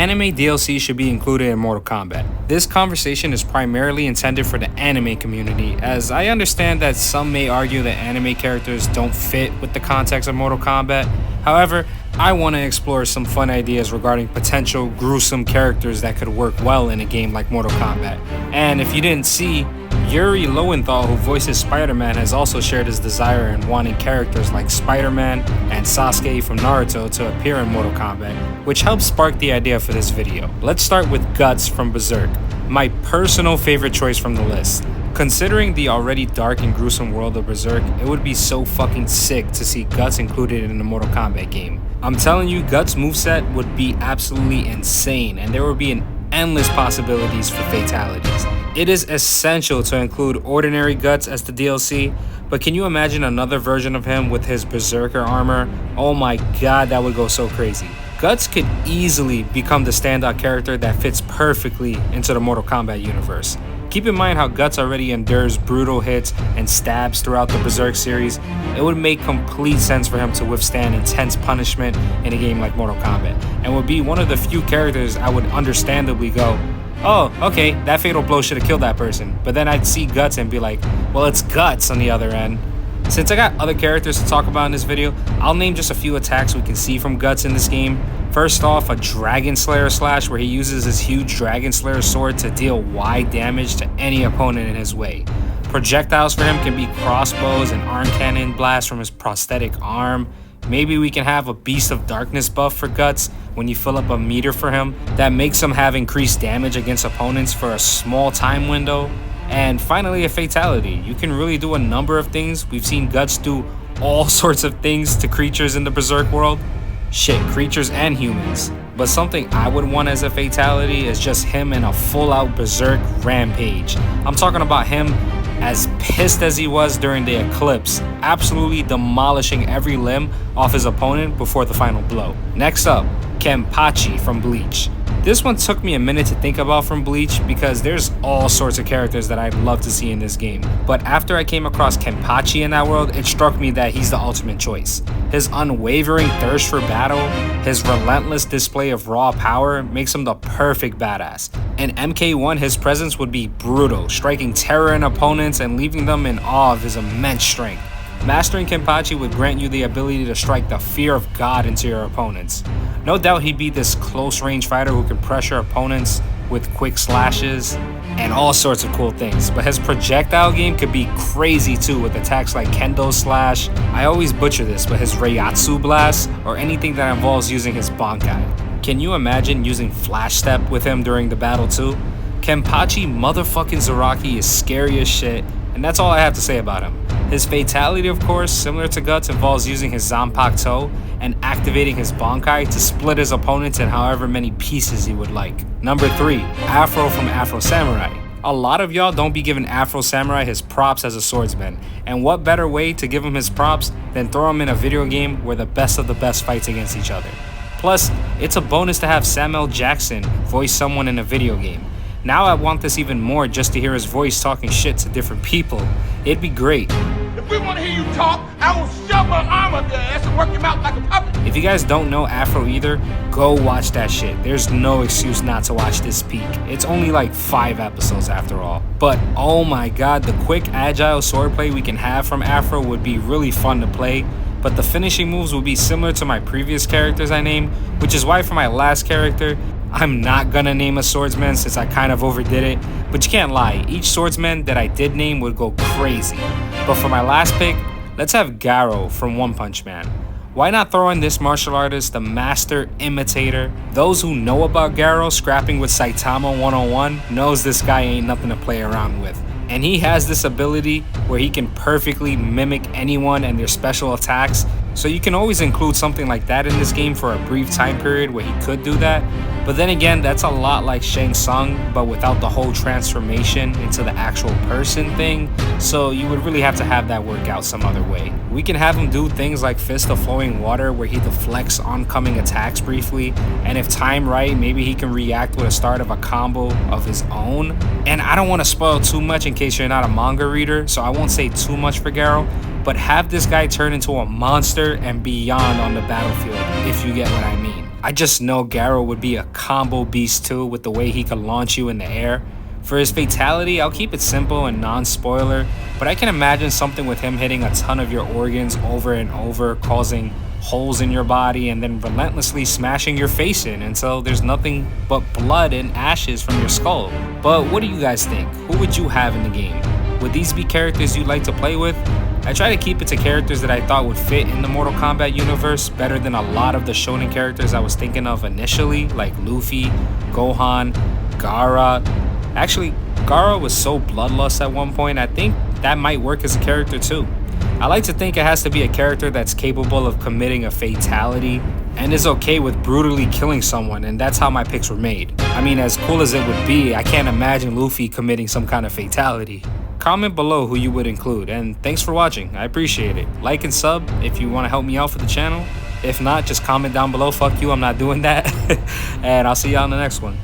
anime DLC should be included in Mortal Kombat. This conversation is primarily intended for the anime community, as I understand that some may argue that anime characters don't fit with the context of Mortal Kombat. However, I want to explore some fun ideas regarding potential gruesome characters that could work well in a game like Mortal Kombat. And if you didn't see, Yuri Lowenthal, who voices Spider-Man, has also shared his desire in wanting characters like Spider-Man and Sasuke from Naruto to appear in Mortal Kombat, which helped spark the idea for this video. Let's start with Guts from Berserk, my personal favorite choice from the list. Considering the already dark and gruesome world of Berserk, it would be so fucking sick to see Guts included in a Mortal Kombat game. I'm telling you, Guts' moveset would be absolutely insane, and there would be endless possibilities for fatalities. It is essential to include ordinary Guts as the DLC, but can you imagine another version of him with his Berserker armor? Oh my god, that would go so crazy. Guts could easily become the standout character that fits perfectly into the Mortal Kombat universe. Keep in mind how Guts already endures brutal hits and stabs throughout the Berserk series. It would make complete sense for him to withstand intense punishment in a game like Mortal Kombat, and would be one of the few characters I would understandably go, oh, okay, that fatal blow should have killed that person. But then I'd see Guts and be like, well, it's Guts on the other end. Since I got other characters to talk about in this video, I'll name just a few attacks we can see from Guts in this game. First off, a Dragon Slayer slash where he uses his huge Dragon Slayer sword to deal wide damage to any opponent in his way. Projectiles for him can be crossbows and arm cannon blasts from his prosthetic arm. Maybe we can have a Beast of Darkness buff for Guts when you fill up a meter for him that makes him have increased damage against opponents for a small time window. And finally, a fatality. You can really do a number of things. We've seen Guts do all sorts of things to creatures in the Berserk world. Shit, creatures and humans. But something I would want as a fatality is just him in a full-out Berserk rampage. I'm talking about him as pissed as he was during the eclipse, absolutely demolishing every limb off his opponent before the final blow. Next up, Kenpachi from Bleach. This one took me a minute to think about from Bleach because there's all sorts of characters that I'd love to see in this game. But after I came across Kenpachi in that world, it struck me that he's the ultimate choice. His unwavering thirst for battle, his relentless display of raw power makes him the perfect badass. In MK1, his presence would be brutal, striking terror in opponents and leaving them in awe of his immense strength. Mastering Kenpachi would grant you the ability to strike the fear of God into your opponents. No doubt he'd be this close-range fighter who can pressure opponents with quick slashes and all sorts of cool things, but his projectile game could be crazy too with attacks like Kendo Slash, I always butcher this, but his Reiatsu Blast, or anything that involves using his Bankai. Can you imagine using Flash Step with him during the battle too? Kenpachi motherfucking Zaraki is scary as shit, and that's all I have to say about him. His fatality, of course, similar to Guts, involves using his Zanpakuto and activating his Bankai to split his opponents in however many pieces he would like. Number 3, Afro from Afro Samurai. A lot of y'all don't be giving Afro Samurai his props as a swordsman, and what better way to give him his props than throw him in a video game where the best of the best fights against each other. Plus, it's a bonus to have Samuel Jackson voice someone in a video game. Now I want this even more just to hear his voice talking shit to different people. It'd be great. If we want to hear you talk, I will shove my arm up your ass and work him out like a puppet. If you guys don't know Afro either, go watch that shit. There's no excuse not to watch this peak. It's only like 5 episodes after all. But oh my god, the quick agile swordplay we can have from Afro would be really fun to play. But the finishing moves would be similar to my previous characters I named, which is why for my last character, I'm not gonna name a swordsman since I kind of overdid it, but you can't lie, each swordsman that I did name would go crazy. But for my last pick, let's have Garrow from One Punch Man. Why not throw in this martial artist, the master imitator? Those who know about Garrow scrapping with Saitama 101 knows this guy ain't nothing to play around with. And he has this ability where he can perfectly mimic anyone and their special attacks, so you can always include something like that in this game for a brief time period where he could do that. But then again, that's a lot like Shang Tsung, but without the whole transformation into the actual person thing, so you would really have to have that work out some other way. We can have him do things like Fist of Flowing Water where he deflects oncoming attacks briefly, and if timed right, maybe he can react with a start of a combo of his own. And I don't want to spoil too much in case you're not a manga reader, so I won't say too much for Garrow, but have this guy turn into a monster and beyond on the battlefield, if you get what I mean. I just know Garrow would be a combo beast too with the way he could launch you in the air. For his fatality, I'll keep it simple and non-spoiler, but I can imagine something with him hitting a ton of your organs over and over, causing holes in your body and then relentlessly smashing your face in until there's nothing but blood and ashes from your skull. But what do you guys think? Who would you have in the game? Would these be characters you'd like to play with? I try to keep it to characters that I thought would fit in the Mortal Kombat universe better than a lot of the shonen characters I was thinking of initially, like Luffy, Gohan, Gaara. Actually, Garrow was so bloodlust at one point, I think that might work as a character too. I like to think it has to be a character that's capable of committing a fatality and is okay with brutally killing someone, and that's how my picks were made. I mean, as cool as it would be, I can't imagine Luffy committing some kind of fatality. Comment below who you would include, and thanks for watching, I appreciate it. Like and sub if you want to help me out for the channel. If not, just comment down below, fuck you, I'm not doing that. And I'll see y'all in the next one.